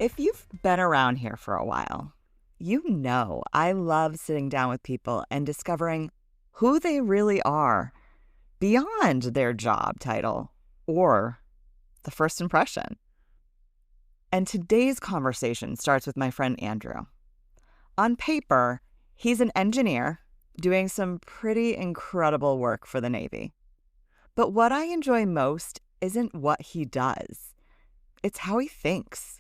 If you've been around here for a while, you know I love sitting down with people and discovering who they really are beyond their job title or the first impression. And today's conversation starts with my friend Andrew. On paper, he's an engineer doing some pretty incredible work for the Navy. But what I enjoy most isn't what he does, it's how he thinks.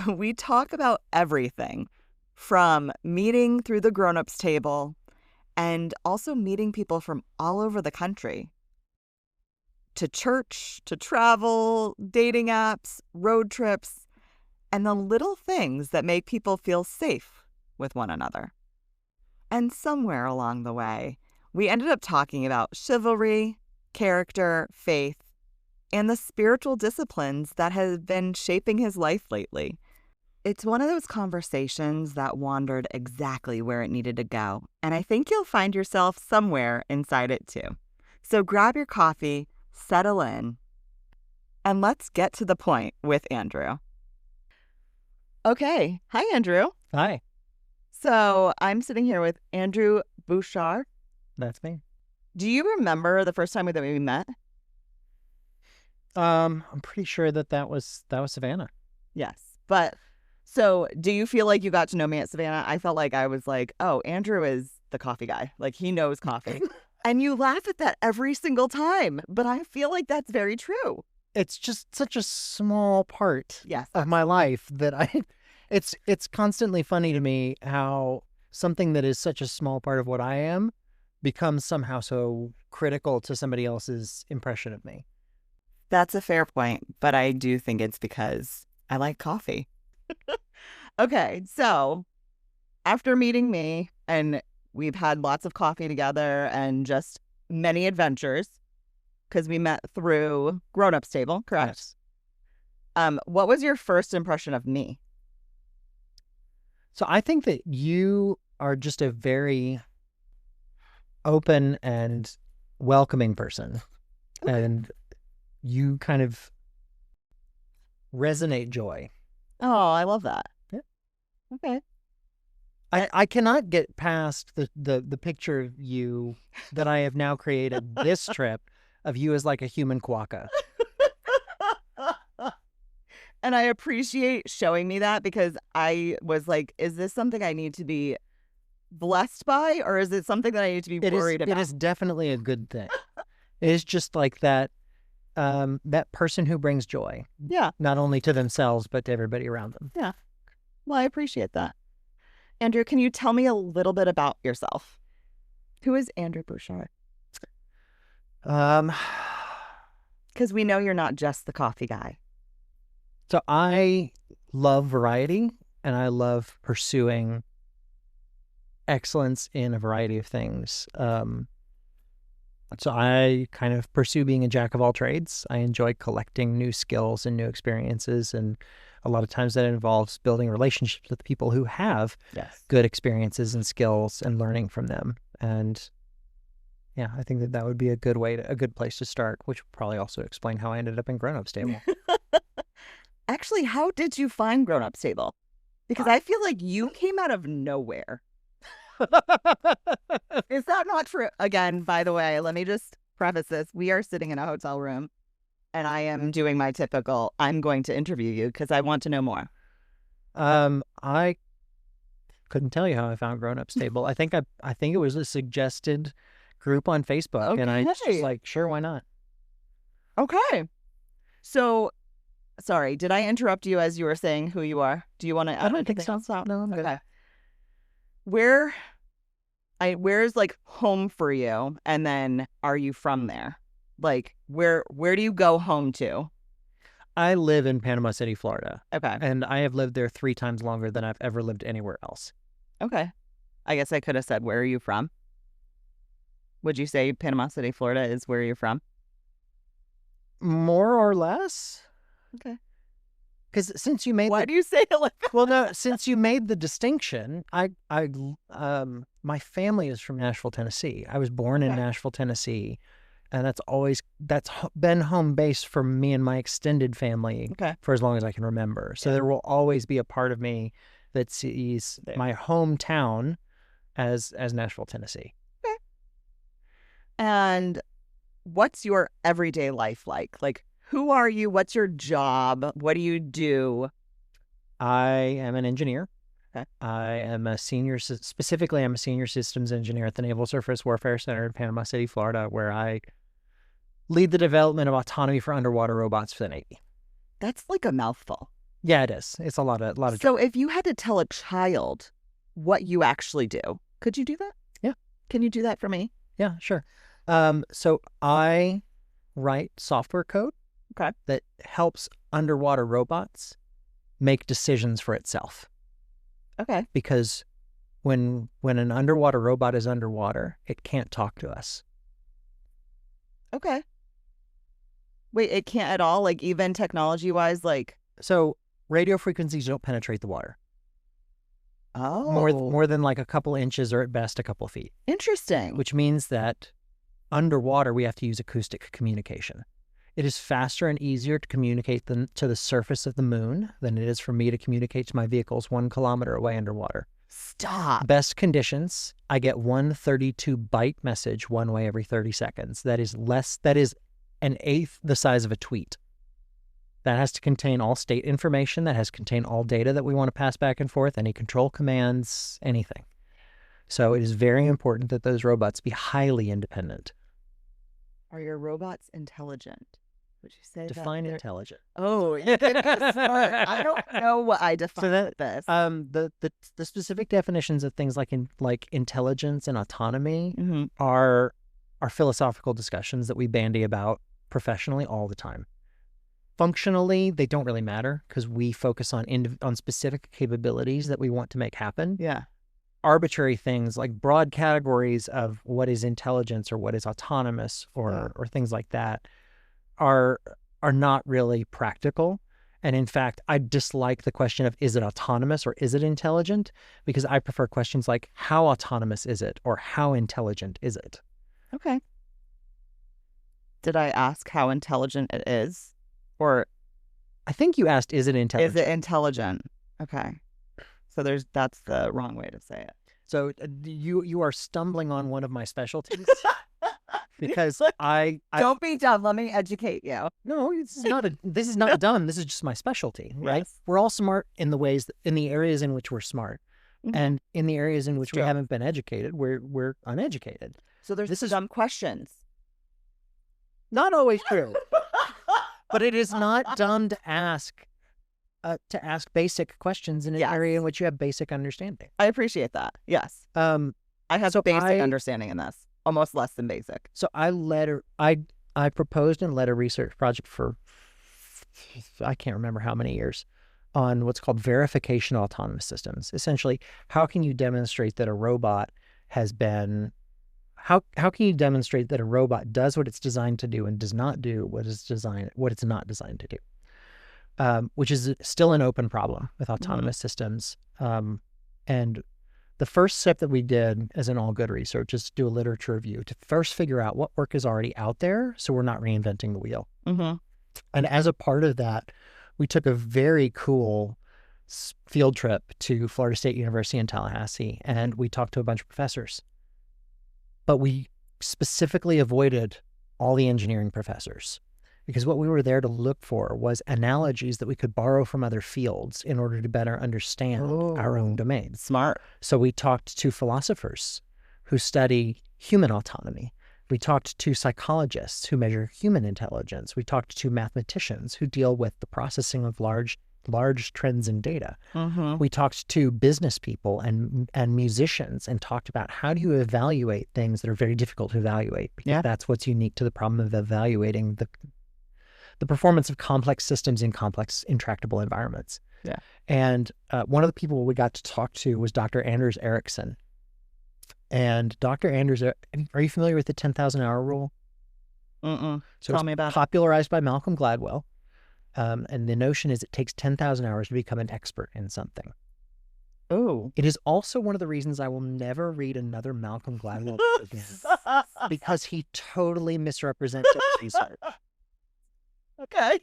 We talk about everything from meeting through the grown-ups table and also meeting people from all over the country, to church, to travel, dating apps, road trips, and the little things that make people feel safe with one another. And somewhere along the way, we ended up talking about chivalry, character, faith, and the spiritual disciplines that have been shaping his life lately. It's one of those conversations that wandered exactly where it needed to go, and I think you'll find yourself somewhere inside it too. So grab your coffee, settle in, and let's get to the point with Andrew. Okay. Hi, Andrew. Hi, So I'm sitting here with Andrew Bouchard. that's me. Do you remember the first time that we met? I'm pretty sure that was Savannah. Yes. But so do you feel like you got to know me at Savannah? I felt like I was like, oh, Andrew is the coffee guy. Like he knows coffee. And you laugh at that every single time. But I feel like that's very true. It's just such a small part Yes. of my life that it's constantly funny to me how something that is such a small part of what I am becomes somehow so critical to somebody else's impression of me. That's a fair point. But I do think it's because I like coffee. Okay. So after meeting me, and we've had lots of coffee together and just many adventures because we met through Grown-Ups Table, correct? Yes. What was your first impression of me? So I think that you are just a very open and welcoming person. Okay. And you kind of resonate joy. Oh, I love that. Yeah. Okay. I cannot get past the picture of you that I have now created this trip of you as like a human quokka. And I appreciate showing me that because I was like, is this something I need to be blessed by, or is it something that I need to be worried about? It is definitely a good thing. It is just like that that person who brings joy, Yeah. not only to themselves but to everybody around them. Yeah. Well, I appreciate that. Andrew, can you tell me a little bit about yourself? Who is Andrew Bouchard? Um, Because we know you're not just the coffee guy. so I love variety and I love pursuing excellence in a variety of things. So I kind of pursue being a jack of all trades. I enjoy collecting new skills and new experiences, and a lot of times that involves building relationships with people who have Yes. good experiences and skills and learning from them. And yeah, I think that would be a good place to start, which would probably also explain how I ended up in Grown-Ups Table. Actually, how did you find Grown-Ups Table? Because I feel like you came out of nowhere. Is that not true? Again, by the way, let me just preface this. We are sitting in a hotel room, and I am doing my typical, I'm going to interview you because I want to know more. I couldn't tell you how I found Grown-Ups Table. I think it was a suggested group on Facebook, and I just was Okay. like, sure, why not? Okay. So, sorry, did I interrupt you as you were saying who you are? Do you want to I don't think so. No, I'm good. Okay. Where's like home for you? And then are you from there? Like where do you go home to? I live in Panama City, Florida, Okay. and I have lived there 3 times longer than I've ever lived anywhere else. Okay. I guess I could have said, where are you from? Would you say Panama City, Florida is where you're from? More or less. Okay. Because since you made Why do you say it like that? well, no, since you made the distinction, my family is from Nashville, Tennessee. I was born in Okay. Nashville, Tennessee, And that's been home base for me and my extended family for as long as I can remember. So there will always be a part of me that sees my hometown as Nashville, Tennessee. Okay. And what's your everyday life like? Like, who are you? What's your job? What do you do? I am an engineer. Okay. I'm a senior systems engineer at the Naval Surface Warfare Center in Panama City, Florida, where I lead the development of autonomy for underwater robots for the Navy. That's like a mouthful. Yeah, it is. It's a lot of. So if you had to tell a child what you actually do, could you do that? Yeah. Can you do that for me? Yeah, sure. So I write software code that helps underwater robots make decisions for itself. Okay. Because when an underwater robot is underwater, it can't talk to us. Okay. Wait, it can't at all? Like, even technology-wise, like... So radio frequencies don't penetrate the water. Oh. More than like a couple inches, or at best a couple feet. Interesting. Which means that underwater we have to use acoustic communication. It is faster and easier to communicate to the surface of the moon than it is for me to communicate to my vehicles 1 kilometer away underwater. Stop. Best conditions, I get 132 byte message one way every 30 seconds. That is an eighth the size of a tweet. That has to contain all state information. That has to contain all data that we want to pass back and forth, any control commands, anything. So it is very important that those robots be highly independent. Are your robots intelligent? Would you say define intelligent? Oh, yeah. I don't know what I define this. The specific definitions of things like intelligence and autonomy are philosophical discussions that we bandy about professionally all the time. Functionally, they don't really matter because we focus on specific capabilities that we want to make happen. Yeah. Arbitrary things like broad categories of what is intelligence or what is autonomous or things like that are not really practical. And in fact, I dislike the question of is it autonomous or is it intelligent, because I prefer questions like how autonomous is it or how intelligent is it? Okay. Did I ask how intelligent it is? Or I think you asked, is it intelligent? Is it intelligent? Okay. So that's the wrong way to say it. So you are stumbling on one of my specialties because I don't be dumb. Let me educate you. No, this is not dumb. This is just my specialty, right? Yes. We're all smart in the areas in which we're smart, and in the areas in which we haven't been educated, we're uneducated. So this is dumb questions. Not always true, but it is not dumb to ask basic questions in an area in which you have basic understanding. I appreciate that. Yes. I have basic understanding in this, almost less than basic. So I proposed and led a research project for I can't remember how many years on what's called verification of autonomous systems. Essentially, how can you demonstrate that a robot has been how can you demonstrate that a robot does what it's designed to do and does not do what it's not designed to do? Which is still an open problem with autonomous systems. And the first step that we did, as in all good research, is to do a literature review to first figure out what work is already out there so we're not reinventing the wheel. And as a part of that, we took a very cool field trip to Florida State University in Tallahassee, and we talked to a bunch of professors. But we specifically avoided all the engineering professors, because what we were there to look for was analogies that we could borrow from other fields in order to better understand our own domain. Smart. So we talked to philosophers who study human autonomy. We talked to psychologists who measure human intelligence. We talked to mathematicians who deal with the processing of large trends in data. We talked to business people and musicians and talked about how do you evaluate things that are very difficult to evaluate, because that's what's unique to the problem of evaluating the performance of complex systems in complex, intractable environments. Yeah. And one of the people we got to talk to was Dr. Anders Ericsson. And Dr. Anders, are you familiar with the 10,000-hour rule? So Tell me about it. Popularized by Malcolm Gladwell. And the notion is it takes 10,000 hours to become an expert in something. Oh. It is also one of the reasons I will never read another Malcolm Gladwell book again, because he totally misrepresented research. Okay.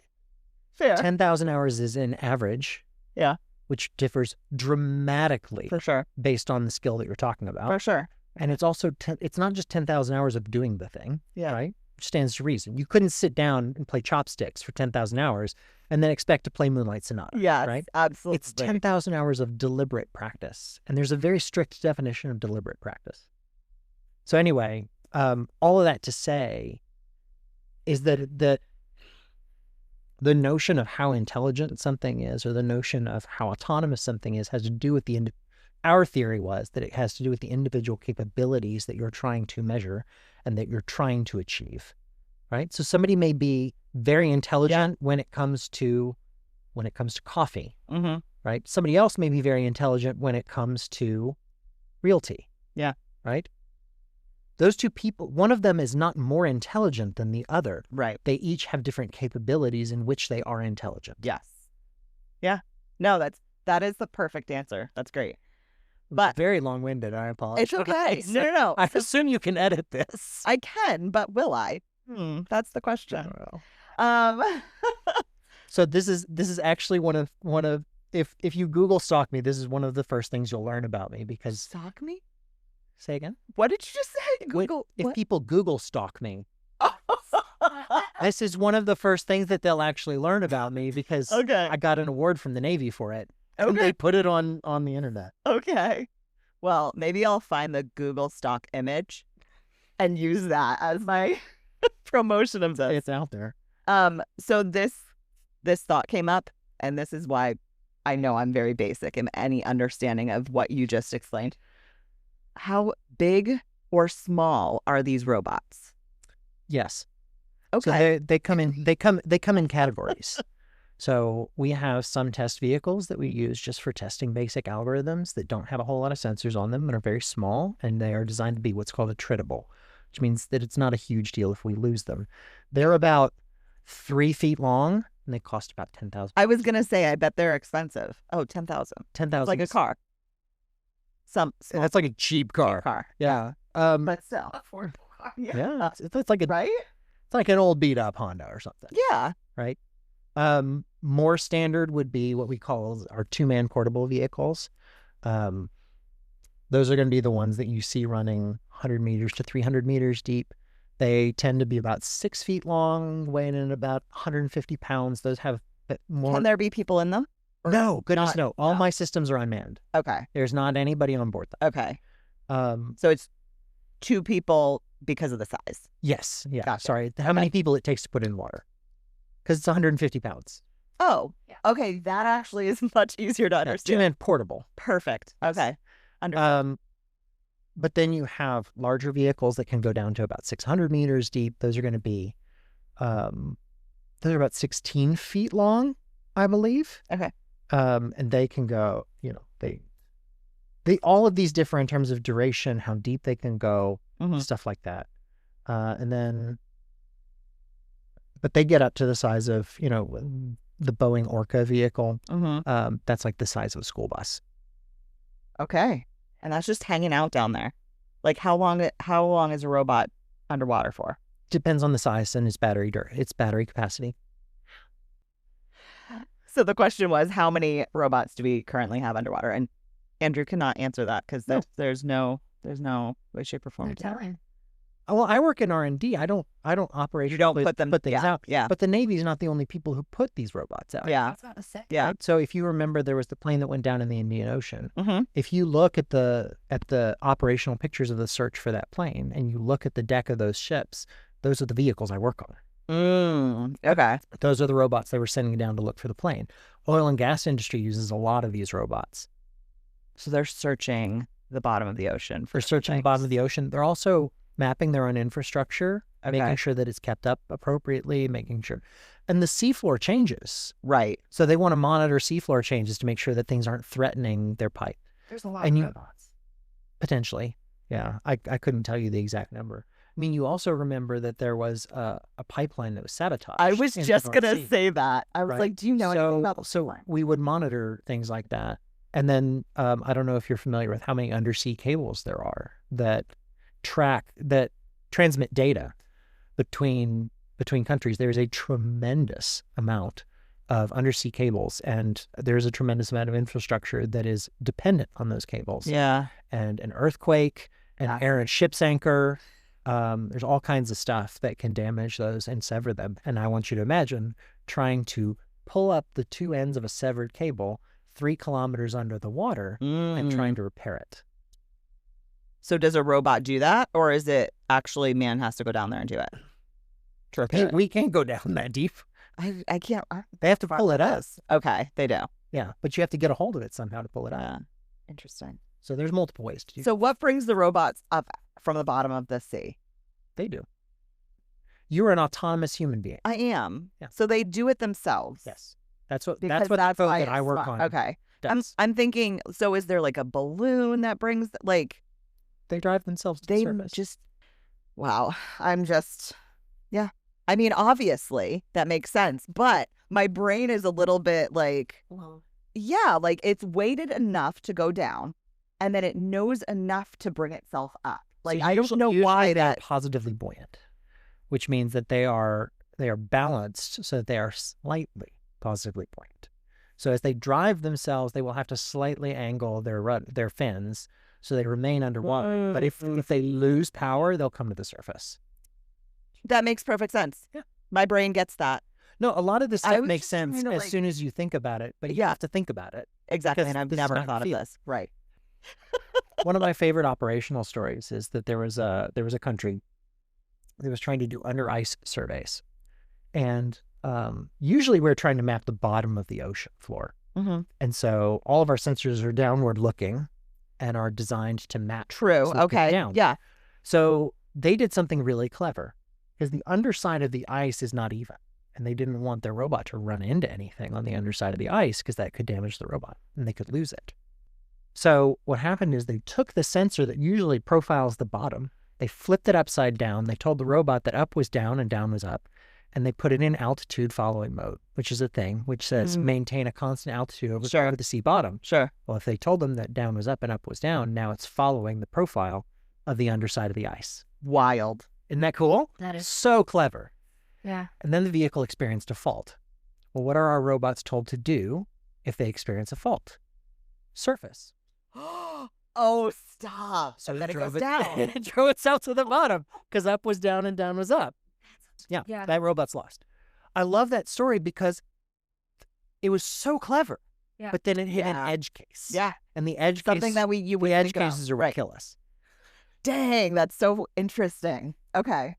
Fair. 10,000 hours is an average. Yeah. Which differs dramatically For sure. based on the skill that you're talking about. For sure. And it's also, it's not just 10,000 hours of doing the thing, Yeah. right? Which stands to reason. You couldn't sit down and play chopsticks for 10,000 hours and then expect to play Moonlight Sonata. Yes, right? absolutely. It's 10,000 hours of deliberate practice. And there's a very strict definition of deliberate practice. So anyway, all of that to say is that the notion of how intelligent something is, or the notion of how autonomous something is, has to do with our theory was that it has to do with the individual capabilities that you're trying to measure and that you're trying to achieve, right? So somebody may be very intelligent when it comes to coffee, right? Somebody else may be very intelligent when it comes to realty, right? Those two people, one of them is not more intelligent than the other. Right. They each have different capabilities in which they are intelligent. Yes. Yeah. No, that is the perfect answer. That's great. But very long-winded. I apologize. It's okay. No. I assume you can edit this. I can, but will I? That's the question. So this is actually one of if you Google stalk me, this is one of the first things you'll learn about me, because Stalk me? Say again? What did you just say? Google. If people Google stalk me, this is one of the first things that they'll actually learn about me, because I got an award from the Navy for it. Okay. And they put it on the internet. Okay. Well, maybe I'll find the Google stock image and use that as my promotion of this. It's out there. So this thought came up, and this is why I know I'm very basic in any understanding of what you just explained. How big or small are these robots? Yes. Okay. So they come in categories. So we have some test vehicles that we use just for testing basic algorithms that don't have a whole lot of sensors on them and are very small, and they are designed to be what's called attritable, which means that it's not a huge deal if we lose them. They're about 3 feet long, and they cost about $10,000. I was going to say, I bet they're expensive. Oh, $10,000. $10,000. Like a car. That's like a cheap car. Yeah. But still. Affordable car. Yeah. It's like right? It's like an old beat up Honda or something. Yeah. Right. More standard would be what we call our 2-man portable vehicles. Those are going to be the ones that you see running 100 meters to 300 meters deep. They tend to be about 6 feet long, weighing in about 150 pounds. Those have more. Can there be people in them? No, goodness, no. All my systems are unmanned. Okay. There's not anybody on board them. Okay. So it's 2 people because of the size. Yes. Yeah. Gotcha. Sorry. How many people it takes to put in water? Because it's 150 pounds. Oh, yeah. Okay. That actually is much easier to understand. 2-man portable. Perfect. Okay. But then you have larger vehicles that can go down to about 600 meters deep. Those are going to be, those are about 16 feet long, I believe. Okay. And they can go, they all of these differ in terms of duration, how deep they can go, stuff like that. And then, but they get up to the size of, the Boeing Orca vehicle. That's like the size of a school bus. Okay. And that's just hanging out down there. Like how long is a robot underwater for? Depends on the size and its battery capacity. So the question was, how many robots do we currently have underwater? And Andrew cannot answer that because there's no way, shape, or form. Well, I work in R&D. I don't operate. You don't put things out. Yeah. But the Navy's not the only people who put these robots out. Yeah. Yeah. Right? So if you remember, there was the plane that went down in the Indian Ocean. If you look at the operational pictures of the search for that plane, and you look at the deck of those ships, those are the vehicles I work on. Okay. Those are the robots they were sending down to look for the plane. Oil and gas industry uses a lot of these robots. So they're searching the bottom of the ocean. They're searching the bottom of the ocean. They're also mapping their own infrastructure, making sure that it's kept up appropriately, making sure. And the seafloor changes. Right. So they want to monitor seafloor changes to make sure that things aren't threatening their pipe. There's a lot of robots. Potentially. Yeah. I couldn't tell you the exact number. I mean, you also remember that there was a pipeline that was sabotaged. I was just going to say that. I was like, do you know anything about the pipeline? So we would monitor things like that. And then I don't know if you're familiar with how many undersea cables there are that transmit data between countries. There's a tremendous amount of undersea cables, and there's a tremendous amount of infrastructure that is dependent on those cables. Yeah. And an earthquake, an errant ship's anchor, there's all kinds of stuff that can damage those and sever them. And I want you to imagine trying to pull up the two ends of a severed cable 3 kilometers under the water and trying to repair it. So does a robot do that, or is it actually man has to go down there and do it? To repair it? We can't go down that deep. I can't. They have to pull it up. Okay, they do. Yeah, but you have to get a hold of it somehow to pull it up. Interesting. So there's multiple ways to do. So what brings the robots up from the bottom of the sea? They do. You're an autonomous human being. I am. Yeah. So they do it themselves. Yes. That's what the why boat that I it's work smart. on. Okay. does. I'm thinking, so is there like a balloon that brings, like, They drive themselves to the surface. just, wow. Yeah. I mean, obviously that makes sense, but my brain is a little bit like, yeah, like it's weighted enough to go down and then it knows enough to bring itself up. Like, So I don't know usually why they're that. positively buoyant, which means that they are balanced so that they are slightly positively buoyant. So as they drive themselves, they will have to slightly angle their fins so they remain underwater. But if they lose power, they'll come to the surface. That makes perfect sense. Yeah. My brain gets that. No, a lot of this I stuff was makes just sense trying to, as like- soon as you think about it, but you have to think about it. Exactly. Because And I've this is never how you thought of feel. this. Right. One of my favorite operational stories is that there was a country that was trying to do under ice surveys, and usually we're trying to map the bottom of the ocean floor, and so all of our sensors are downward looking, and are designed to map. True. Okay. Down. Yeah. So they did something really clever because the underside of the ice is not even, and they didn't want their robot to run into anything on the underside of the ice because that could damage the robot and they could lose it. So what happened is they took the sensor that usually profiles the bottom, they flipped it upside down, they told the robot that up was down and down was up, and they put it in altitude following mode, which is a thing which says maintain a constant altitude over the sea bottom. Sure. Well, if they told them that down was up and up was down, now it's following the profile of the underside of the ice. Wild. Isn't that cool? That is. So clever. Yeah. And then the vehicle experienced a fault. Well, what are our robots told to do if they experience a fault? Surface. Oh, stop. So then it drove goes down. It drove itself to the bottom because up was down and down was up. Yeah, that robot's lost. I love that story because it was so clever. Yeah. But then it hit an edge case. Yeah. And the edge Something case, that you would the edge think about. cases are what kill us. Dang, that's so interesting. Okay.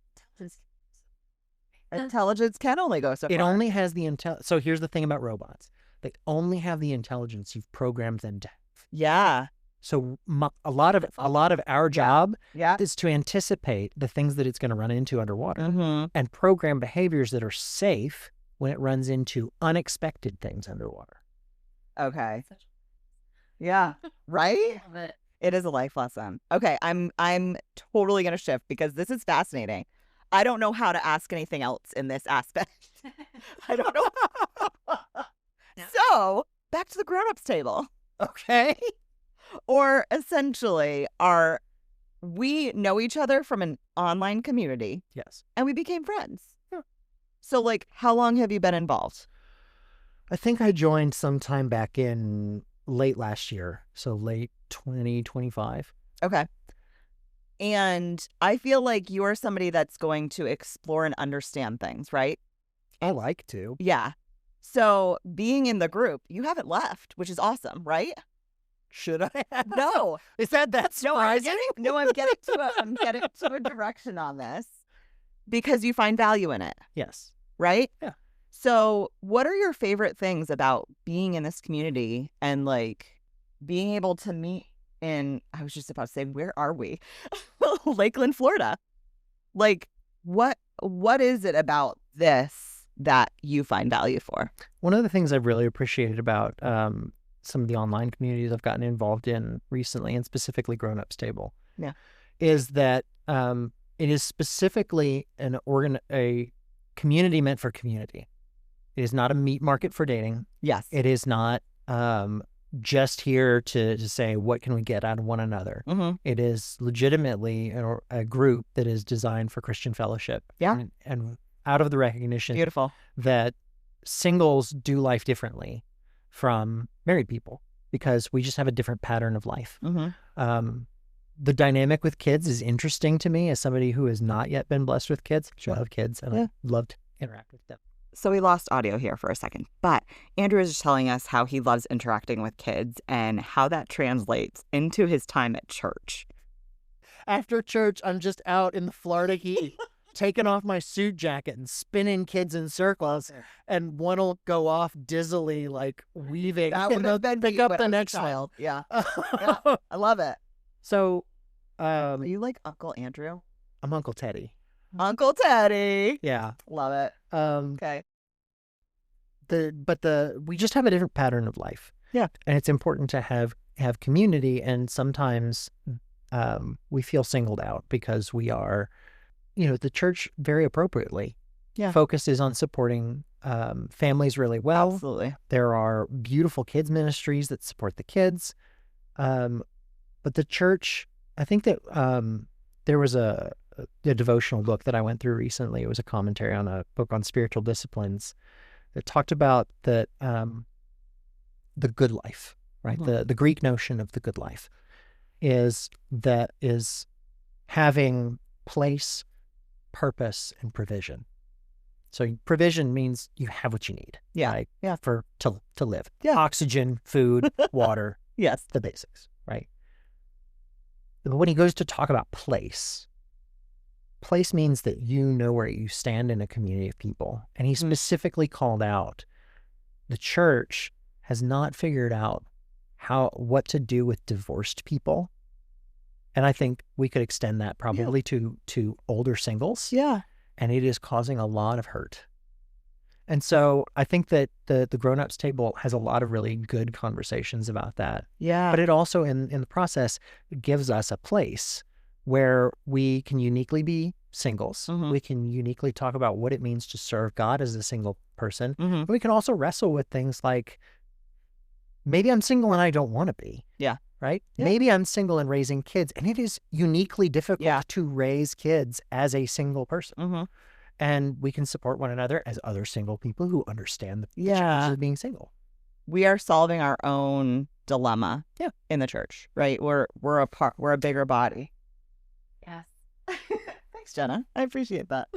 Intelligence can only go so far. It only has the So here's the thing about robots. They only have the intelligence you've programmed them to have. Yeah. So a lot of our job Yeah. is to anticipate the things that it's going to run into underwater and program behaviors that are safe when it runs into unexpected things underwater. Okay. Yeah. Right? Love it. It is a life lesson. Okay, I'm totally going to shift because this is fascinating. I don't know how to ask anything else in this aspect. I don't know. No. So, back to the grown-ups table. Okay. Or essentially, we know each other from an online community Yes. and we became friends. Yeah. So, like, how long have you been involved? I think I joined sometime back in late last year, so late 2025. Okay. And I feel like you are somebody that's going to explore and understand things, right? I like to. Yeah. So being in the group, you haven't left, which is awesome, right? Should I? No. Is that surprising? I'm getting to a direction on this because you find value in it, Yes. right? Yeah. So what are your favorite things about being in this community and like being able to meet in, I was just about to say, where are we? Lakeland, Florida. Like what is it about this that you find value for? One of the things I've really appreciated about some of the online communities I've gotten involved in recently, and specifically Grown Ups Table, is that it is specifically a community meant for community. It is not a meat market for dating. Yes. It is not just here to say, what can we get out of one another? Mm-hmm. It is legitimately a group that is designed for Christian fellowship. Yeah. And out of the recognition Beautiful. that singles do life differently from married people because we just have a different pattern of life. Mm-hmm. The dynamic with kids is interesting to me as somebody who has not yet been blessed with kids. Sure. I love kids and Yeah. I love to interact with them. So we lost audio here for a second, but Andrew is just telling us how he loves interacting with kids and how that translates into his time at church. After church, I'm just out in the Florida heat, taking off my suit jacket and spinning kids in circles, and one will go off dizzily, like weaving. That would have been pick me up when the I was a next one. child. Yeah. Yeah. I love it. So, Are you like Uncle Andrew? I'm Uncle Teddy. Uncle Teddy. Yeah. Love it. Okay. We just have a different pattern of life. Yeah. And it's important to have community, and sometimes we feel singled out because we are, the church very appropriately focuses on supporting families really well. Absolutely. There are beautiful kids ministries that support the kids. But the church, I think that there was a devotional book that I went through recently. It was a commentary on a book on spiritual disciplines that talked about the good life, right? Mm-hmm. The Greek notion of the good life is having place, purpose, and provision. So provision means you have what you need. Yeah. Right? Yeah. To live. Yeah. Oxygen, food, water. Yes. The basics, right? But when he goes to talk about place means that you know where you stand in a community of people. And he specifically called out the church has not figured out what to do with divorced people. And I think we could extend that probably to older singles. Yeah. And it is causing a lot of hurt. And so I think that the grown-ups table has a lot of really good conversations about that. Yeah. But it also, in the process, gives us a place where we can uniquely be singles. Mm-hmm. We can uniquely talk about what it means to serve God as a single person. Mm-hmm. But we can also wrestle with things like, maybe I'm single and I don't want to be. Yeah. Right? Yeah. Maybe I'm single and raising kids, and it is uniquely difficult to raise kids as a single person. Mm-hmm. And we can support one another as other single people who understand the challenges of being single. We are solving our own dilemma in the church, right? We're a bigger body. Yes. Thanks, Jenna. I appreciate that.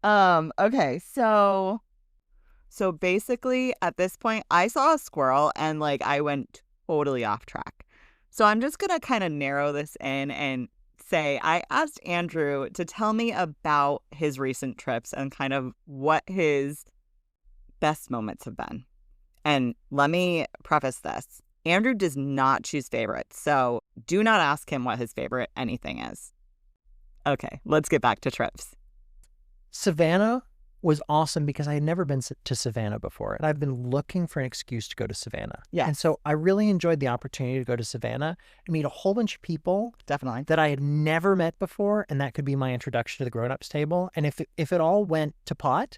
Okay, so basically at this point I saw a squirrel and I went totally off track. So I'm just gonna kind of narrow this in and say I asked Andrew to tell me about his recent trips and kind of what his best moments have been. And let me preface this. Andrew does not choose favorites, so do not ask him what his favorite anything is. Okay, let's get back to trips. Savannah was awesome because I had never been to Savannah before, and I've been looking for an excuse to go to Savannah. Yeah. And so I really enjoyed the opportunity to go to Savannah and meet a whole bunch of people Definitely. that I had never met before, and that could be my introduction to the grown-ups table. And if it all went to pot,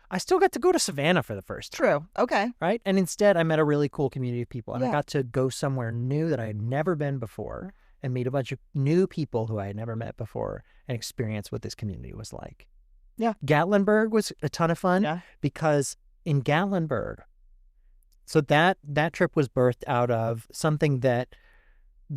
I still got to go to Savannah for the first time. True. Okay. Right? And instead, I met a really cool community of people, and I got to go somewhere new that I had never been before and meet a bunch of new people who I had never met before and experience what this community was like. Yeah. Gatlinburg was a ton of fun because in Gatlinburg, so that trip was birthed out of something that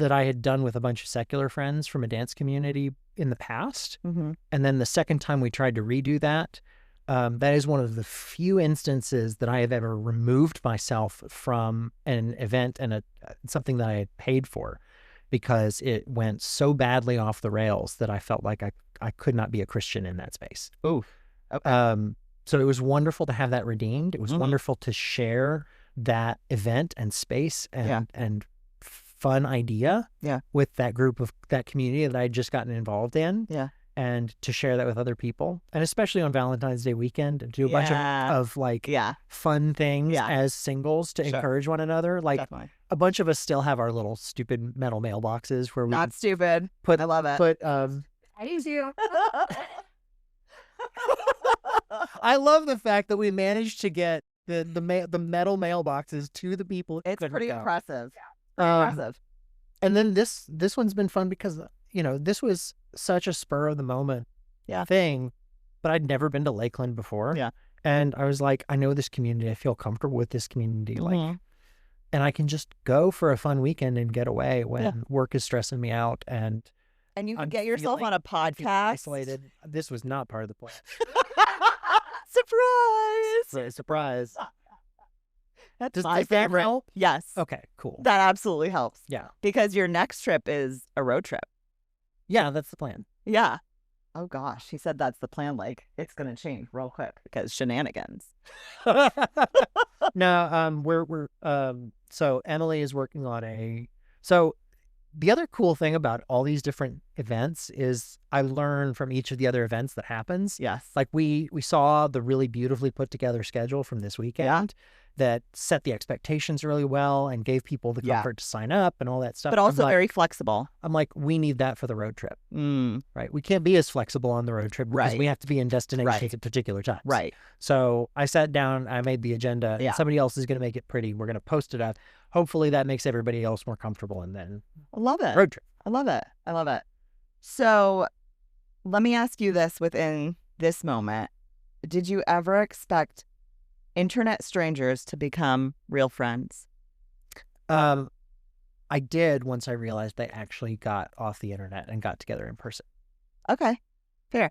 I had done with a bunch of secular friends from a dance community in the past. Mm-hmm. And then the second time we tried to redo that, that is one of the few instances that I have ever removed myself from an event and something that I had paid for because it went so badly off the rails that I felt like I could not be a Christian in that space. Ooh. Okay. So it was wonderful to have that redeemed. It was wonderful to share that event and space and fun idea with that group of that community that I had just gotten involved in. Yeah. And to share that with other people, and especially on Valentine's Day weekend, and do a bunch of fun things as singles to encourage one another. Definitely. A bunch of us still have our little stupid metal mailboxes where we not stupid. I love it. I use you. I love the fact that we managed to get the metal mailboxes to the people. It's pretty impressive. Impressive. And then this one's been fun because, this was such a spur of the moment thing, but I'd never been to Lakeland before. Yeah. And I was like, I know this community. I feel comfortable with this community. And I can just go for a fun weekend and get away when work is stressing me out. And you can get yourself on a podcast. Isolated. This was not part of the plan. Surprise. Does that help? Yes. Okay, cool. That absolutely helps. Yeah. Because your next trip is a road trip. Yeah, that's the plan. Yeah. Oh gosh, he said that's the plan. Like, it's going to change real quick because shenanigans. No, so Emily is working on so the other cool thing about all these different events is I learn from each of the other events that happens. Yes. Like we saw the really beautifully put together schedule from this weekend that set the expectations really well and gave people the comfort to sign up and all that stuff. But also very flexible. I'm like, we need that for the road trip. Right. We can't be as flexible on the road trip because we have to be in destinations at particular times. Right. So I sat down, I made the agenda. And somebody else is going to make it pretty. We're going to post it up. Hopefully that makes everybody else more comfortable, and then I love it. Road trip. I love it. So let me ask you this within this moment. Did you ever expect internet strangers to become real friends? I did once I realized they actually got off the internet and got together in person. Okay, fair.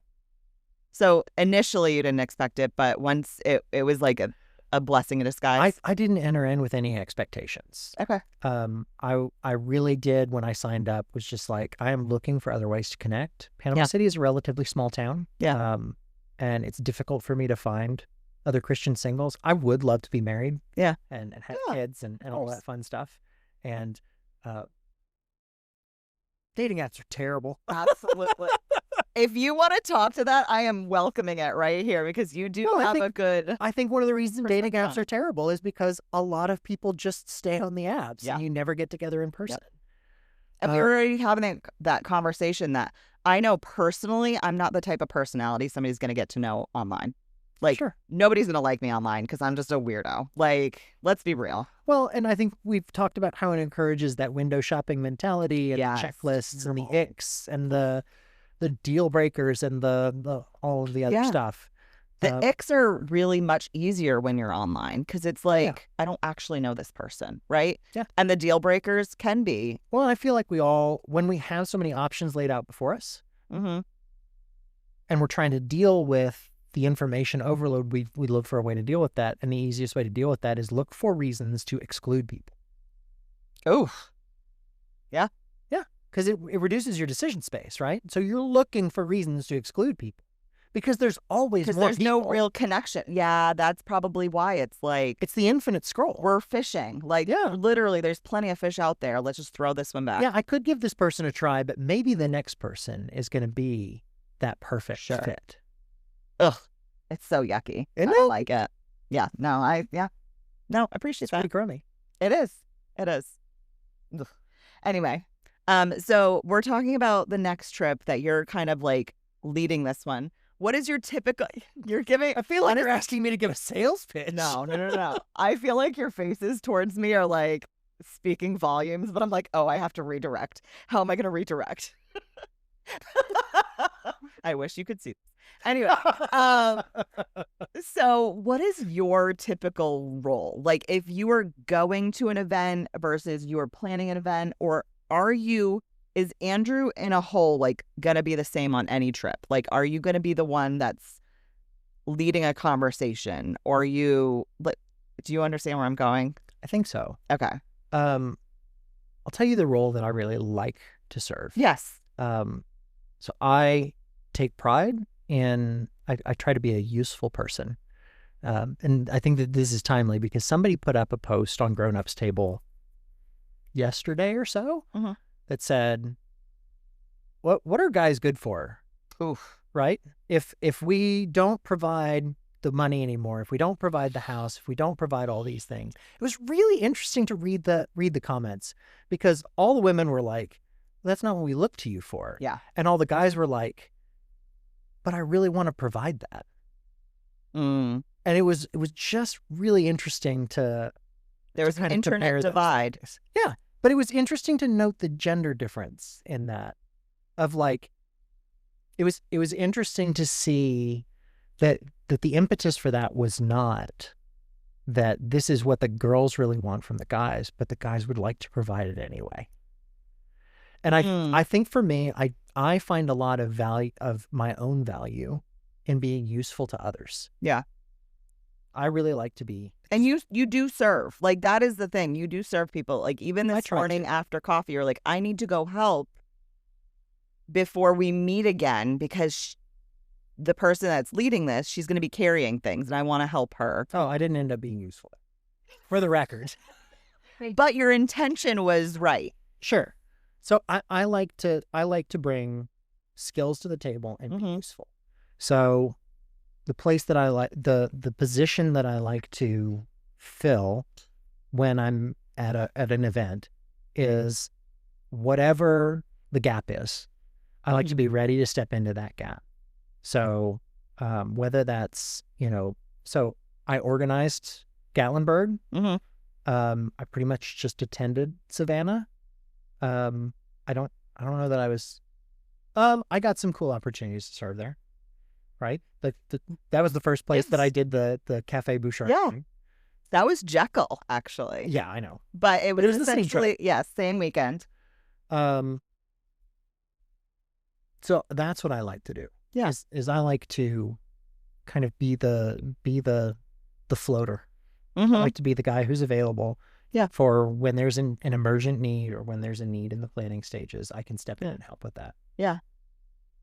So initially you didn't expect it, but once it was like a blessing in disguise. I didn't enter in with any expectations. Okay. I really did when I signed up was just like, I am looking for other ways to connect. Panama City is a relatively small town. Yeah. And it's difficult for me to find other Christian singles. I would love to be married. Yeah. And have kids and all that fun stuff. And dating apps are terrible. Absolutely. If you want to talk to that, I am welcoming it right here because you do have a good... I think one of the reasons dating apps are terrible is because a lot of people just stay on the apps and you never get together in person. Yep. And we're already having that conversation that I know personally, I'm not the type of personality somebody's going to get to know online. Like, nobody's going to like me online because I'm just a weirdo. Like, let's be real. Well, and I think we've talked about how it encourages that window shopping mentality and the checklists and the icks and the deal breakers and the all of the other stuff. The icks are really much easier when you're online because it's like, I don't actually know this person, right? Yeah. And the deal breakers can be. Well, I feel like when we have so many options laid out before us and we're trying to deal with the information overload, we look for a way to deal with that. And the easiest way to deal with that is look for reasons to exclude people. Oh, yeah. Yeah. Because it reduces your decision space, right? So you're looking for reasons to exclude people because there's always more there's people. No real connection. Yeah, that's probably why it's like... It's the infinite scroll. We're fishing. Like, literally, there's plenty of fish out there. Let's just throw this one back. Yeah, I could give this person a try, but maybe the next person is going to be that perfect fit. Ugh, it's so yucky. I don't like it. Yeah, no, I appreciate that. It's pretty crummy. It is. Ugh. Anyway, so we're talking about the next trip that you're kind of like leading this one. What is your typical? You're giving. I feel like you're asking me to give a sales pitch. No. I feel like your faces towards me are like speaking volumes, but I'm like, oh, I have to redirect. How am I going to redirect? I wish you could see. Anyway, so what is your typical role? Like if you were going to an event versus you were planning an event, or is Andrew in a whole like going to be the same on any trip? Like, are you going to be the one that's leading a conversation, or do you understand where I'm going? I think so. Okay. I'll tell you the role that I really like to serve. Yes. So I take pride in, I try to be a useful person. And I think that this is timely because somebody put up a post on Grown Ups Table yesterday or so that said, what are guys good for? Oof. Right? If we don't provide the money anymore, if we don't provide the house, if we don't provide all these things. It was really interesting to read the comments because all the women were like, that's not what we look to you for. Yeah. And all the guys were like, but I really want to provide that. And it was just really interesting to There was an kind of internet compare those divide. things. Yeah, but it was interesting to note the gender difference in that. Of like, it was interesting to see that the impetus for that was not that this is what the girls really want from the guys, but the guys would like to provide it anyway. And I think for me, I find a lot of value of my own value in being useful to others. Yeah. I really like to be. And you do serve. Like, that is the thing. You do serve people. Like, even this morning after coffee, you're like, I need to go help before we meet again because the person that's leading this, she's going to be carrying things and I want to help her. Oh, I didn't end up being useful. For the record. But your intention was right. Sure. So I like to bring skills to the table and be useful. So the place that I like, the position that I like to fill when I'm at an event is whatever the gap is. I like to be ready to step into that gap. So whether that's, so I organized Gatlinburg. I pretty much just attended Savannah. I don't know that I was, I got some cool opportunities to serve there. Right? That was the first place that I did the Cafe Bouchard. Yeah. That was Jekyll, actually. Yeah, I know. But it was the same essentially, same weekend. So that's what I like to do. Yeah. Is I like to kind of be the floater. I like to be the guy who's available. Yeah. For when there's an emergent need or when there's a need in the planning stages, I can step in and help with that. Yeah.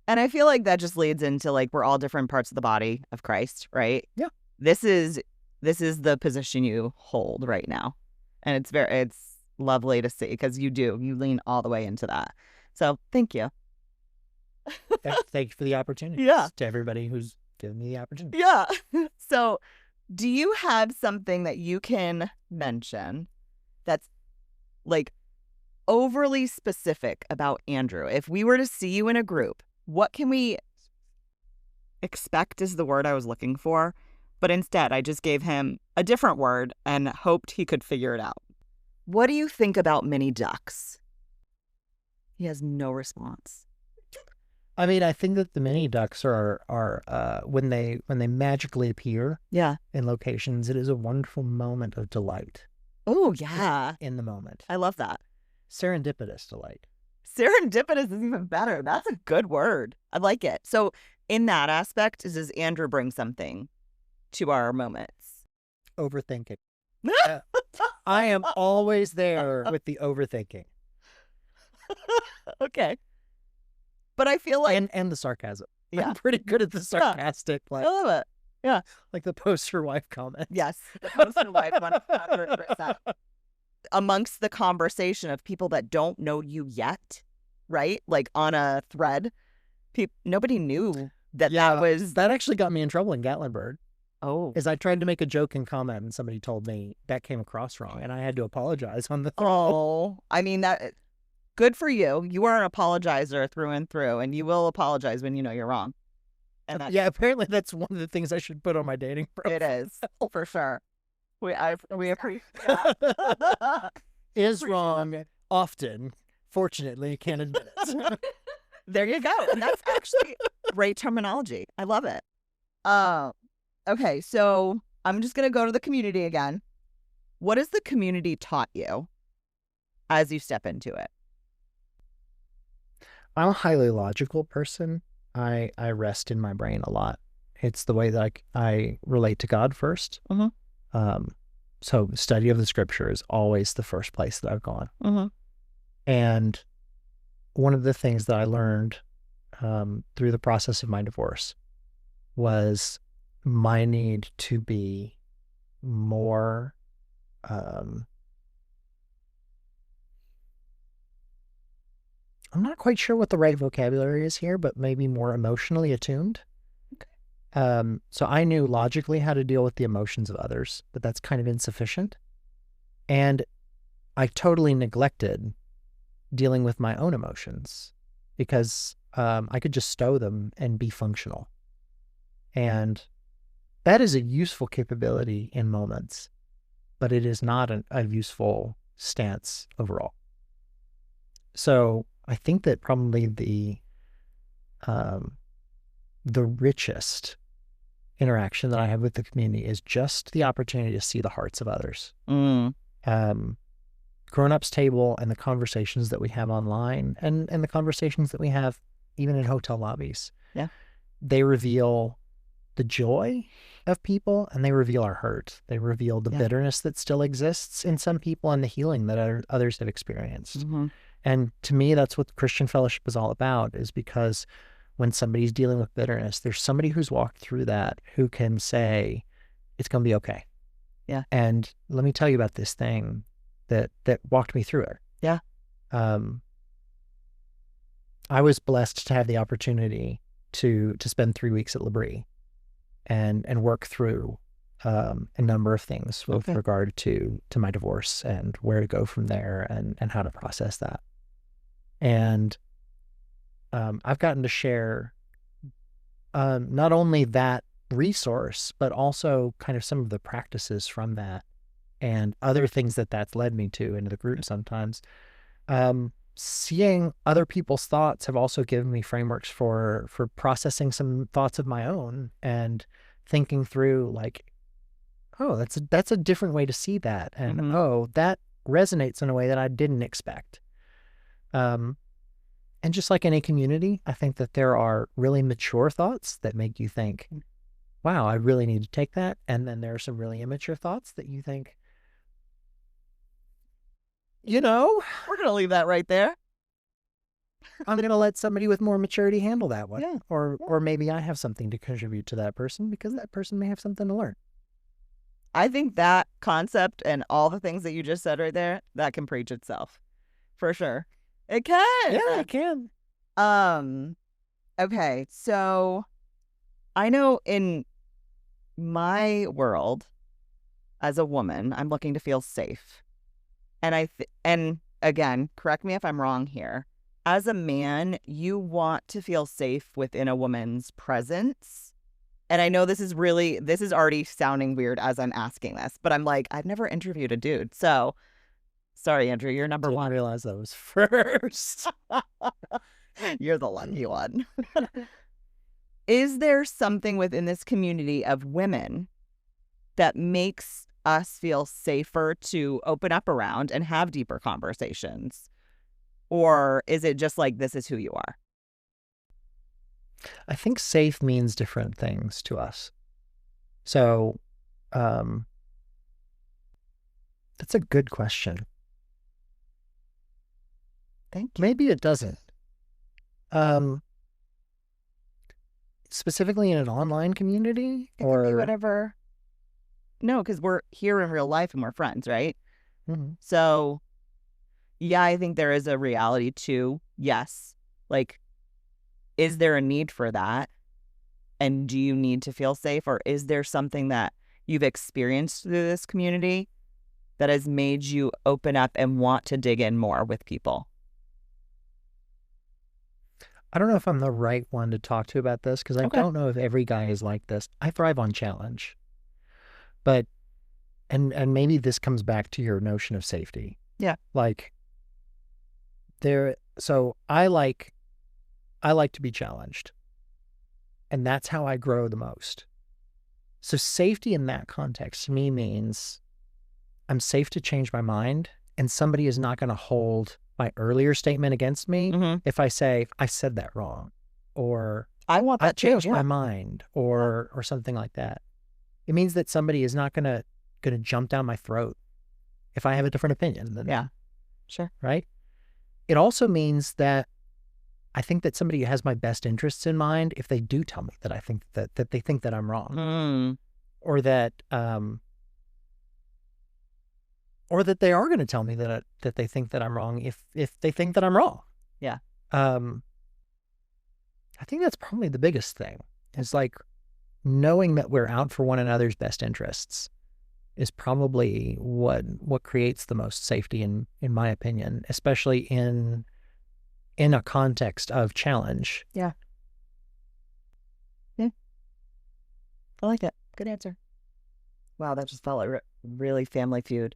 And I feel like that just leads into like we're all different parts of the body of Christ, right? Yeah. This is the position you hold right now. And it's lovely to see because you lean all the way into that. So thank you. Thank you for the opportunity. Yeah. To everybody who's given me the opportunity. Yeah. So do you have something that you can mention that's like overly specific about Andrew? If we were to see you in a group, what can we expect is the word I was looking for, but instead I just gave him a different word and hoped he could figure it out. What do you think about mini ducks? He has no response. I mean, I think that the mini ducks are when they magically appear in locations, it is a wonderful moment of delight. Oh, yeah. In the moment. I love that. Serendipitous delight. Serendipitous is even better. That's a good word. I like it. So in that aspect, does Andrew bring something to our moments? Overthinking. I am always there with the overthinking. Okay. But I feel like... And the sarcasm. Yeah. I'm pretty good at the sarcastic. I love it. Yeah. Like the poster wife comment. Yes. The poster wife 100%. Amongst the conversation of people that don't know you yet, right? Like on a thread, nobody knew that was... That actually got me in trouble in Gatlinburg. Oh. Is I tried to make a joke and comment and somebody told me that came across wrong and I had to apologize on the thread. Oh. I mean, that... Good for you. You are an apologizer through and through, and you will apologize when you know you're wrong. And apparently that's one of the things I should put on my dating profile. It is, for sure. We appreciate is wrong often. Fortunately, can't admit it. There you go. And that's actually great terminology. I love it. Okay, so I'm just going to go to the community again. What has the community taught you as you step into it? I'm a highly logical person. I rest in my brain a lot. It's the way that I relate to God first. So study of the scripture is always the first place that I've gone. And one of the things that I learned through the process of my divorce was my need to be more I'm not quite sure what the right vocabulary is here, but maybe more emotionally attuned. Okay. So I knew logically how to deal with the emotions of others, but that's kind of insufficient. And I totally neglected dealing with my own emotions because I could just stow them and be functional. And that is a useful capability in moments, but it is not a useful stance overall. So I think that probably the richest interaction that I have with the community is just the opportunity to see the hearts of others. Grown-ups table and the conversations that we have online and the conversations that we have even in hotel lobbies. Yeah. They reveal the joy of people and they reveal our hurt. They reveal the bitterness that still exists in some people and the healing that others have experienced. Mm-hmm. And to me, that's what Christian fellowship is all about, is because when somebody's dealing with bitterness, there's somebody who's walked through that who can say, it's going to be okay. Yeah. And let me tell you about this thing that walked me through it. Yeah. I was blessed to have the opportunity to spend 3 weeks at L'Abri and work through a number of things with regard to my divorce and where to go from there and how to process that. And I've gotten to share not only that resource, but also kind of some of the practices from that and other things that's led me to into the group sometimes. Seeing other people's thoughts have also given me frameworks for processing some thoughts of my own and thinking through like, oh, that's a different way to see that. And oh, that resonates in a way that I didn't expect. And just like any community, I think that there are really mature thoughts that make you think, wow, I really need to take that. And then there are some really immature thoughts that you think, we're going to leave that right there. I'm going to let somebody with more maturity handle that one. Yeah. Or maybe I have something to contribute to that person because that person may have something to learn. I think that concept and all the things that you just said right there, that can preach itself. For sure. It can. Yeah, it can. Okay, so I know in my world as a woman, I'm looking to feel safe. And and again, correct me if I'm wrong here. As a man, you want to feel safe within a woman's presence. And I know this is already sounding weird as I'm asking this, but I'm like, I've never interviewed a dude. So, sorry, Andrew, you're number one. I realized that was first. You're the lucky one. Is there something within this community of women that makes us feel safer to open up around and have deeper conversations? Or is it just like, this is who you are? I think safe means different things to us. So, that's a good question. Thank you. Maybe it doesn't. Specifically in an online community? Or whatever. No, because we're here in real life and we're friends, right? Mm-hmm. So, yeah, I think there is a reality to, yes, like, is there a need for that? And do you need to feel safe? Or is there something that you've experienced through this community that has made you open up and want to dig in more with people? I don't know if I'm the right one to talk to about this because I don't know if every guy is like this. I thrive on challenge. But, and maybe this comes back to your notion of safety. Yeah. Like, so I like to be challenged. And that's how I grow the most. So safety in that context to me means I'm safe to change my mind and somebody is not going to hold my earlier statement against me if I say, I said that wrong, or I want that I changed my mind, or something like that. It means that somebody is not gonna jump down my throat if I have a different opinion than them. Sure. Right? It also means that I think that somebody has my best interests in mind if they do tell me that I think that they think that I'm wrong. Or that they are going to tell me that they think that I'm wrong if they think that I'm wrong. Yeah. I think that's probably the biggest thing. Is like knowing that we're out for one another's best interests is probably what creates the most safety in my opinion, especially in a context of challenge. Yeah. I like it. Good answer. Wow, that just felt like really Family Feud.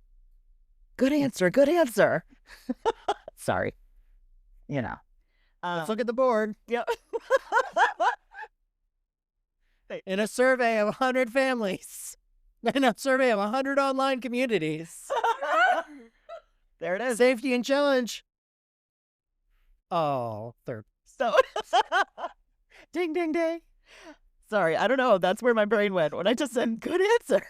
Good answer. Good answer. Sorry. You know. Let's look at the board. Yep. In a survey of 100 families, in a survey of 100 online communities, There it is. safety and challenge. Oh, third. So, Ding, ding, ding. sorry, I don't know. That's where my brain went when I just said good answer.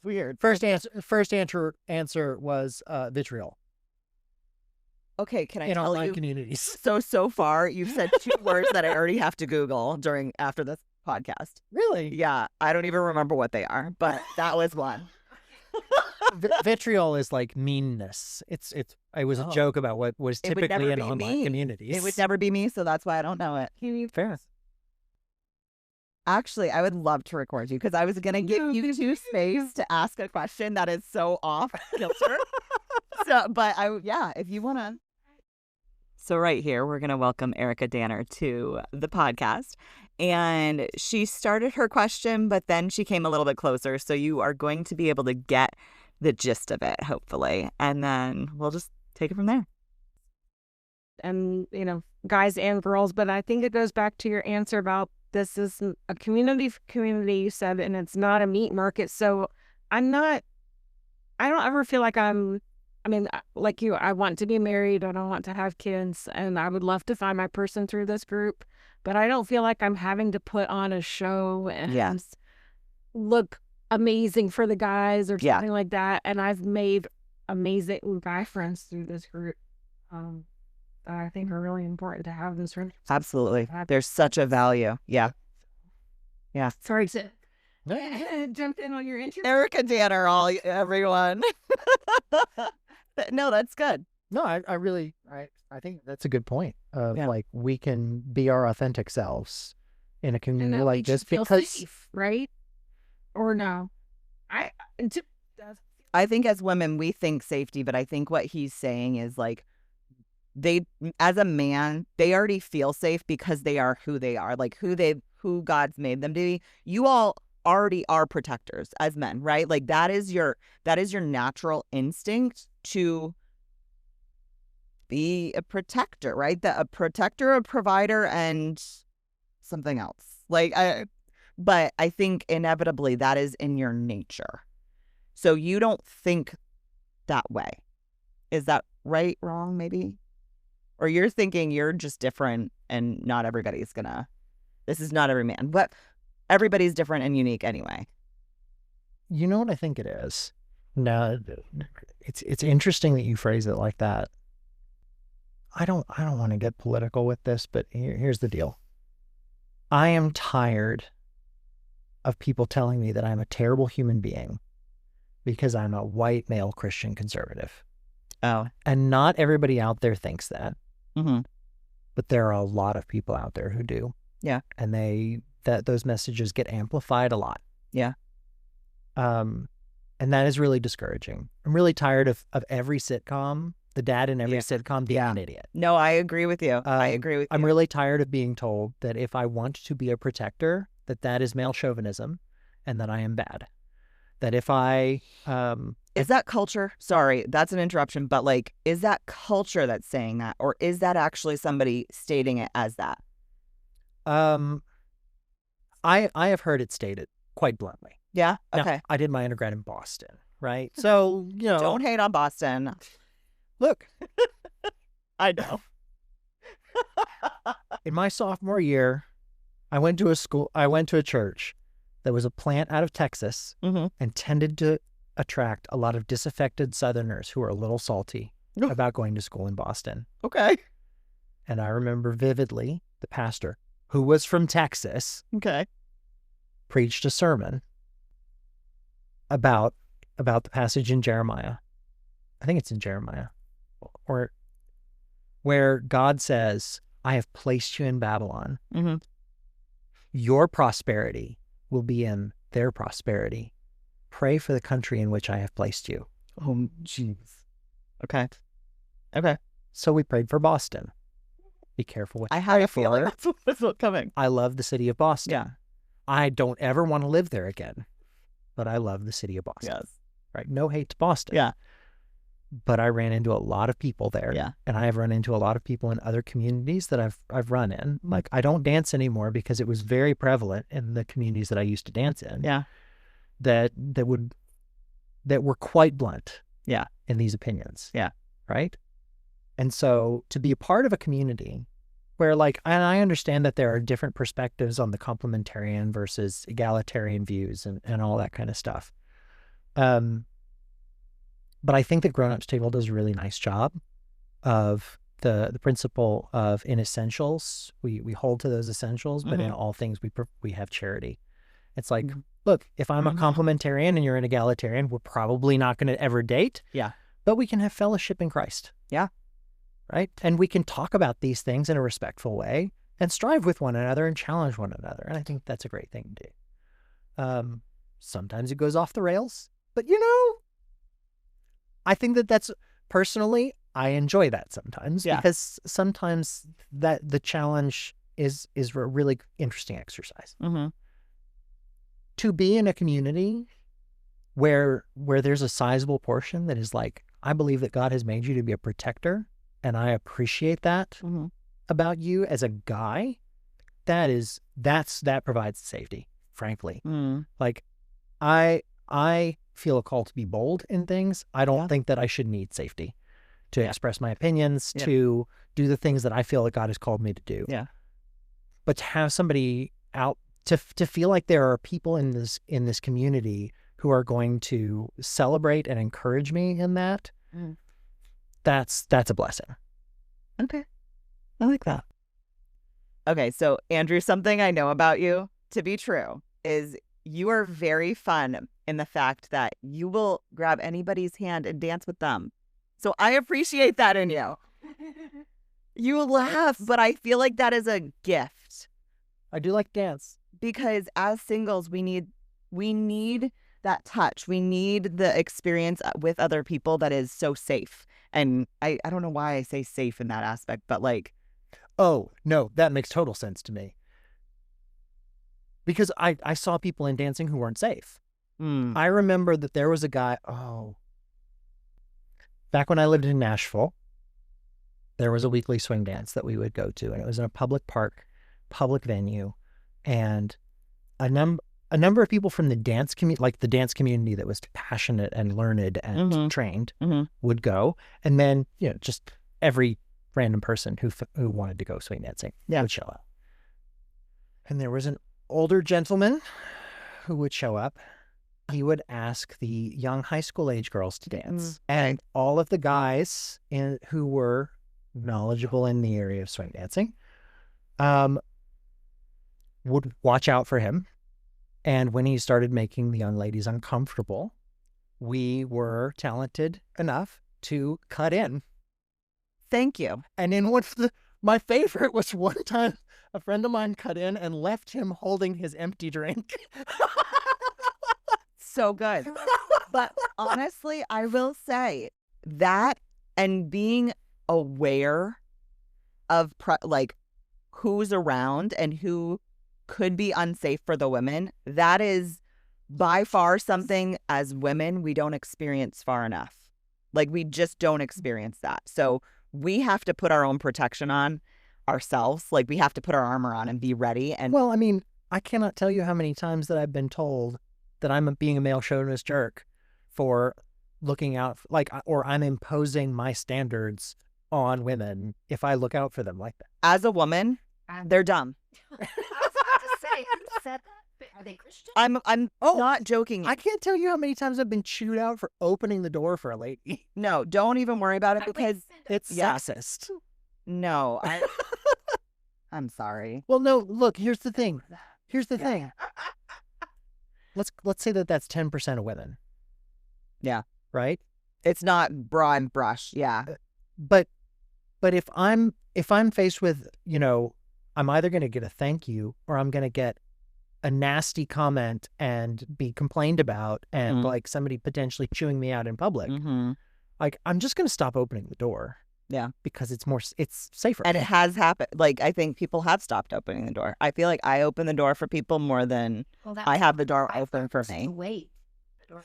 Weird. First answer was vitriol Okay, can I in tell online you? communities. So far, you've said 2 words that I already have to Google after this podcast. Really? Yeah, I don't even remember what they are, but that was one. Vitriol is like meanness. It was a joke about what was It would never typically in be online me. communities. It would never be me, so that's why I don't know it. Fair. Actually, I would love to record you because I was going to give you 2 space to ask a question that is so off kilter. But if you want to. So right here, we're going to welcome Erica Danner to the podcast. And she started her question, but then she came a little bit closer. So you are going to be able to get the gist of it, hopefully. And then we'll just take it from there. And, guys and girls, but I think it goes back to your answer about this is a community, you said, and it's not a meat market. So I don't ever feel like like you, I want to be married. I don't want to have kids. And I would love to find my person through this group. But I don't feel like I'm having to put on a show and look amazing for the guys or something like that. And I've made amazing guy friends through this group that I think are really important to have in this room. Absolutely. There's such a value. Yeah. Sorry to jump in on your interest. Erica Danner, everyone. No, that's good. No, I think that's a good point. Yeah. Like we can be our authentic selves in a community And like this feel because safe, right? Or no? I think as women, we think safety, but I think what he's saying is like as a man, they already feel safe because they are who they are, like who God's made them to be. You all already are protectors as men, right? Like that is your natural instinct to be a protector, right? A protector, a provider, and something else. But I think inevitably that is in your nature. So you don't think that way. Is that right, wrong, maybe? Or you're thinking you're just different and not everybody's this is not every man. But everybody's different and unique anyway. You know what I think it is? No, it's interesting that you phrase it like that. I don't want to get political with this, but here's the deal. I am tired of people telling me that I'm a terrible human being because I'm a white male Christian conservative. Oh. And not everybody out there thinks that. Mm-hmm. But there are a lot of people out there who do. Yeah. And those messages get amplified a lot. Yeah. And that is really discouraging. I'm really tired of every sitcom, the dad in every sitcom being an idiot. No, I agree with you. I'm really tired of being told that if I want to be a protector, that is male chauvinism and that I am bad. That if I... is that culture? Sorry, that's an interruption, but is that culture that's saying that? Or is that actually somebody stating it as that? I have heard it stated quite bluntly. Yeah? Now, Okay. I did my undergrad in Boston, right? So, Don't hate on Boston. Look, I know. in my sophomore year, I went to a church that was a plant out of Texas and tended to attract a lot of disaffected Southerners who are a little salty about going to school in Boston. Okay. And I remember vividly the pastor, who was from Texas, Okay. preached a sermon about the passage in Jeremiah. I think it's in Jeremiah, or where God says, I have placed you in Babylon. Mm-hmm. Your prosperity will be in their prosperity. Pray for the country in which I have placed you. Oh, jeez. Okay. Okay. So we prayed for Boston. Be careful what I had a feeling that's what's coming. I love the city of Boston. Yeah. I don't ever want to live there again. but I love the city of Boston. Yes. Right? No hate to Boston. Yeah. But I ran into a lot of people there. Yeah. And I have run into a lot of people in other communities that I've run in. Like, I don't dance anymore because it was very prevalent in the communities that I used to dance in. Yeah. That were quite blunt. Yeah. In these opinions. Yeah. Right? And so to be a part of a community where, like, and I understand that there are different perspectives on the complementarian versus egalitarian views and all that kind of stuff. But I think that Grown Ups Table does a really nice job of the principle of, in essentials, we hold to those essentials, but in all things we have charity. It's like, look, if I'm a complementarian and you're an egalitarian, we're probably not going to ever date. Yeah. But we can have fellowship in Christ. Yeah. Right? And we can talk about these things in a respectful way and strive with one another and challenge one another. And I think that's a great thing to do. Sometimes it goes off the rails, but I think that's personally, I enjoy that sometimes because sometimes that the challenge is a really interesting exercise. To be in a community where there's a sizable portion that is like, I believe that God has made you to be a protector, and I appreciate that about you as a guy. That provides safety, frankly. Like, I feel a call to be bold in things. I don't think that I should need safety to express my opinions, to do the things that I feel that God has called me to do. Yeah. But to have somebody out, to feel like there are people in this community who are going to celebrate and encourage me in that, that's a blessing. Okay. I like that. Okay, so Andrew, something I know about you to be true is you are very fun in the fact that you will grab anybody's hand and dance with them. So I appreciate that in you. You laugh, but I feel like that is a gift. I do like dance. Because as singles, we need that touch. We need the experience with other people that is so safe. And I don't know why I say safe in that aspect, but like... Oh, no, that makes total sense to me. Because I saw people in dancing who weren't safe. I remember that there was a guy, back when I lived in Nashville, there was a weekly swing dance that we would go to, and it was in a public park, public venue, and a number of people from the dance community, like the dance community that was passionate and learned and trained, would go, and then just every random person who wanted to go swing dancing would show up. And there was an older gentleman who would show up. He would ask the young high school age girls to dance, and all of the guys who were knowledgeable in the area of swing dancing would watch out for him. And when he started making the young ladies uncomfortable, we were talented enough to cut in. Thank you. And in my favorite was one time a friend of mine cut in and left him holding his empty drink. So good. But honestly, I will say that, and being aware of like who's around and who could be unsafe for the women, that is by far something as women we don't experience far enough. Like, we just don't experience that. So we have to put our own protection on ourselves. Like, we have to put our armor on and be ready. And well, I mean, I cannot tell you how many times that I've been told that I'm being a male chauvinist jerk for looking out, or I'm imposing my standards on women if I look out for them like that. As a woman, they're dumb. I was about to say, who said that? Are they Christian? I'm not joking. I can't tell you how many times I've been chewed out for opening the door for a lady. No, don't even worry about it because it's sexist. No, I'm sorry. Well, no, look, here's the thing. Let's say that's 10% of women. Yeah. Right? It's not broad brush. Yeah. But if I'm faced with, I'm either going to get a thank you or I'm going to get a nasty comment and be complained about and like somebody potentially chewing me out in public, like, I'm just going to stop opening the door. Yeah. Because it's safer. And it has happened. Like, I think people have stopped opening the door. I feel like I open the door for people more than I have the door open for me. Wait. Or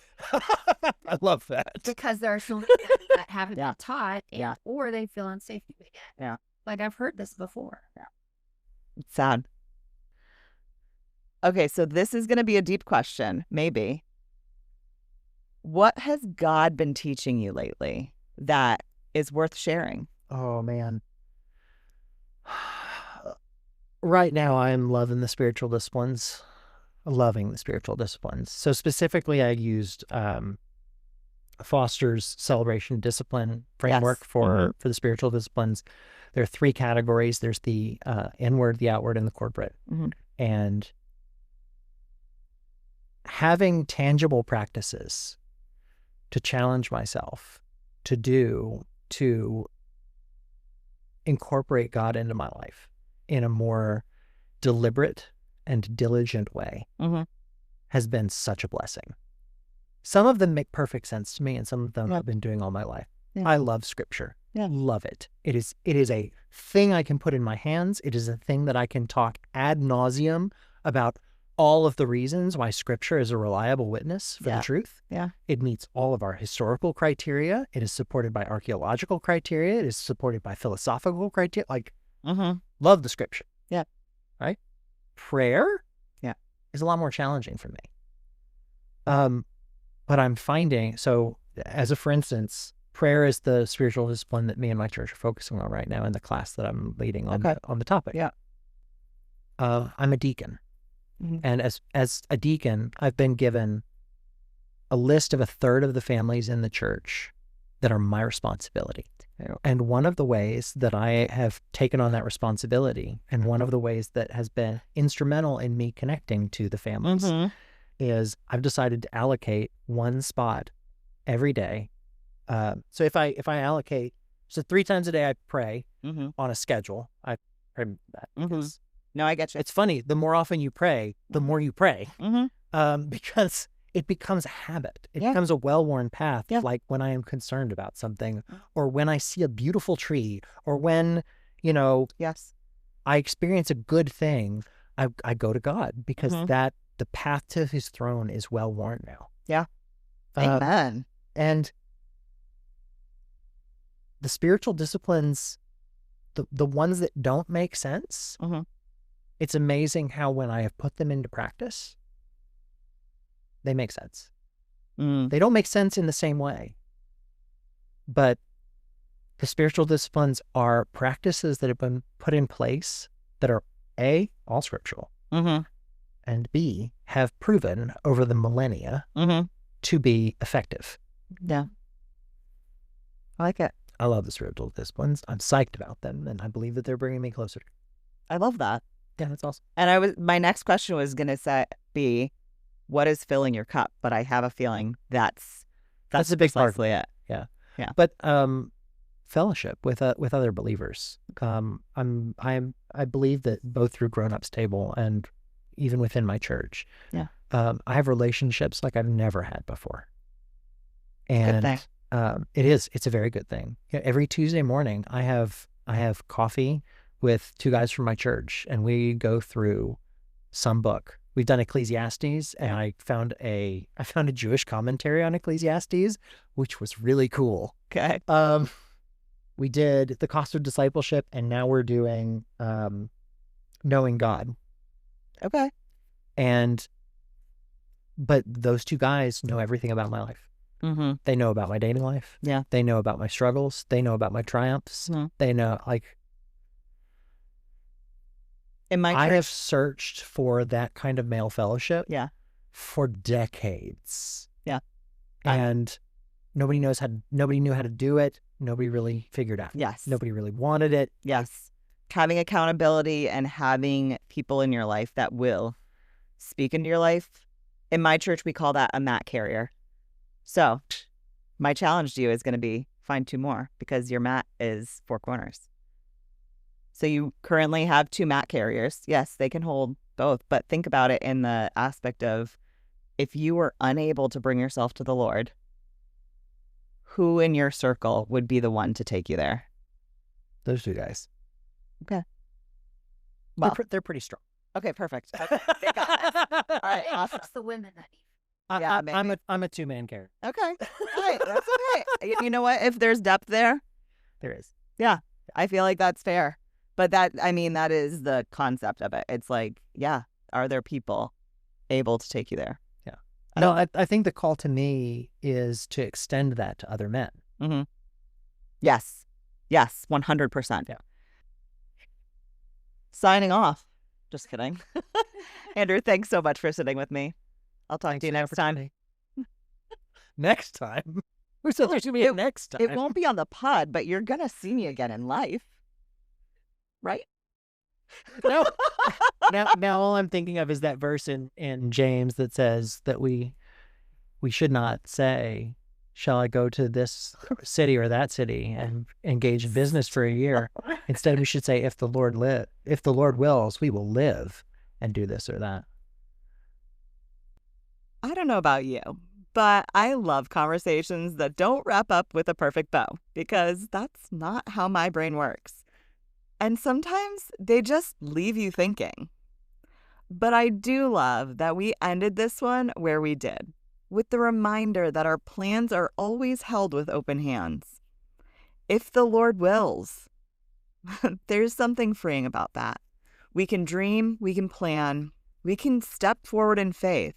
I love that. because there are so many that haven't been taught, or they feel unsafe doing it. Yeah. Like I've heard this before. It's sad. Okay, so this is going to be a deep question, maybe. What has God been teaching you lately that is worth sharing? Oh, man. Right now, I'm loving the spiritual disciplines. So specifically, I used Foster's celebration discipline framework for the spiritual disciplines. There are 3 categories. There's the inward, the outward, and the corporate. And having tangible practices to challenge myself to incorporate God into my life in a more deliberate and diligent way has been such a blessing. Some of them make perfect sense to me, and some of them I've been doing all my life. I love scripture. Love it. It is a thing I can put in my hands. It is a thing that I can talk ad nauseum about all of the reasons why scripture is a reliable witness for the truth. It meets all of our historical criteria. It is supported by archaeological criteria. It is supported by philosophical criteria. Like, love the scripture. Right? Prayer is a lot more challenging for me. But I'm finding, so for instance, prayer is the spiritual discipline that me and my church are focusing on right now in the class that I'm leading on the topic. I'm a deacon. And as a deacon, I've been given a list of 1/3 of the families in the church that are my responsibility. And one of the ways that I have taken on that responsibility, and one of the ways that has been instrumental in me connecting to the families, is I've decided to allocate one spot every day. So if I allocate, 3 times a day I pray on a schedule. I pray that because No, I get you. it's funny. The more often you pray, the more you pray, because it becomes a habit. It becomes a well-worn path. Like when I am concerned about something, or when I see a beautiful tree, or when, I experience a good thing, I go to God, because the path to his throne is well-worn now. Amen. And the spiritual disciplines, the ones that don't make sense, it's amazing how when I have put them into practice, they make sense. They don't make sense in the same way. But the spiritual disciplines are practices that have been put in place that are A, all scriptural, and B, have proven over the millennia to be effective. I like it. I love the spiritual disciplines. I'm psyched about them, and I believe that they're bringing me closer. I love that. Yeah, that's awesome. And my next question was going to be, what is filling your cup? But I have a feeling that's a big part of precisely it. Yeah. But fellowship with other believers. I believe that both through Grown Ups Table and even within my church, I have relationships like I've never had before. And Good thing. It's a very good thing. Every Tuesday morning, I have coffee with 2 guys from my church, and we go through some book. We've done Ecclesiastes, and I found a Jewish commentary on Ecclesiastes, which was really cool. Okay. We did The Cost of Discipleship, and now we're doing Knowing God. Okay. But those 2 guys know everything about my life. They know about my dating life. They know about my struggles. They know about my triumphs. They know, in my church, I have searched for that kind of male fellowship for decades. And nobody knew how to do it. Nobody really figured out. Nobody really wanted it. Having accountability and having people in your life that will speak into your life. In my church, we call that a mat carrier. So my challenge to you is going to be find 2 more, because your mat is 4 corners. So you currently have 2 mat carriers. Yes, they can hold both, but think about it in the aspect of, if you were unable to bring yourself to the Lord, who in your circle would be the one to take you there? Those 2 guys. Okay. Well, they're pretty strong. Okay, perfect. Okay, they got it. All right, awesome. It's the women that need. I'm a two-man character. Okay. All right. That's okay. You know what? If there's depth there, There is. yeah, I feel like that's fair. But that is the concept of it. It's like, yeah, are there people able to take you there? Yeah. No, I think the call to me is to extend that to other men. Mm-hmm. Yes. Yes. 100%. Yeah. Signing off. Just kidding. Andrew, thanks so much for sitting with me. I'll talk to you next time. Next time? Who said there's going to be a next time? It won't be on the pod, but you're going to see me again in life. Right? No. Now all I'm thinking of is that verse in James that says that we should not say, shall I go to this city or that city and engage in business for a year? Instead, we should say, if the Lord wills, we will live and do this or that. I don't know about you, but I love conversations that don't wrap up with a perfect bow, because that's not how my brain works. And sometimes they just leave you thinking. But I do love that we ended this one where we did, with the reminder that our plans are always held with open hands. If the Lord wills. There's something freeing about that. We can dream, we can plan, we can step forward in faith,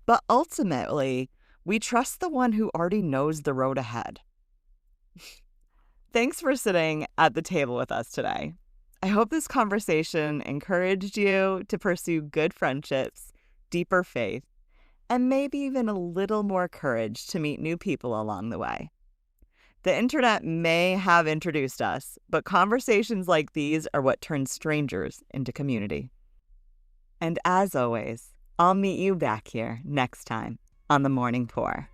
but ultimately, we trust the one who already knows the road ahead. Thanks for sitting at the table with us today. I hope this conversation encouraged you to pursue good friendships, deeper faith, and maybe even a little more courage to meet new people along the way. The internet may have introduced us, but conversations like these are what turn strangers into community. And as always, I'll meet you back here next time on The Morning Pour.